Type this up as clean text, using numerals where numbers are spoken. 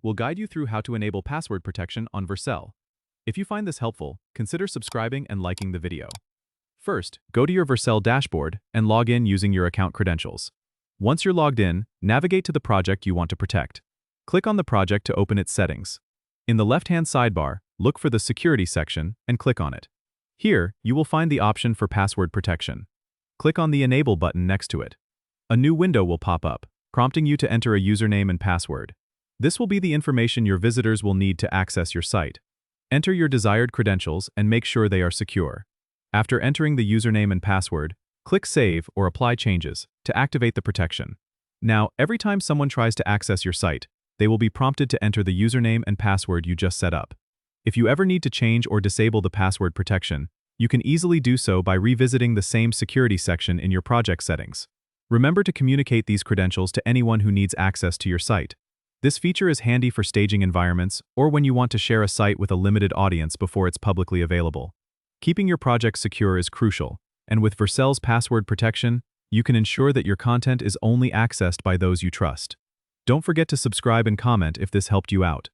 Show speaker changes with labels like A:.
A: we'll guide you through how to enable password protection on Vercel. If you find this helpful, consider subscribing and liking the video. First, go to your Vercel dashboard and log in using your account credentials. Once you're logged in, navigate to the project you want to protect. Click on the project to open its settings. In the left-hand sidebar, look for the Security section and click on it. Here, you will find the option for password protection. Click on the Enable button next to it. A new window will pop up, prompting you to enter a username and password. This will be the information your visitors will need to access your site. Enter your desired credentials and make sure they are secure. After entering the username and password, click Save or Apply Changes to activate the protection. Now, every time someone tries to access your site, they will be prompted to enter the username and password you just set up. If you ever need to change or disable the password protection, you can easily do so by revisiting the same security section in your project settings. Remember to communicate these credentials to anyone who needs access to your site. This feature is handy for staging environments or when you want to share a site with a limited audience before it's publicly available. Keeping your project secure is crucial, and with Vercel's password protection, you can ensure that your content is only accessed by those you trust. Don't forget to subscribe and comment if this helped you out.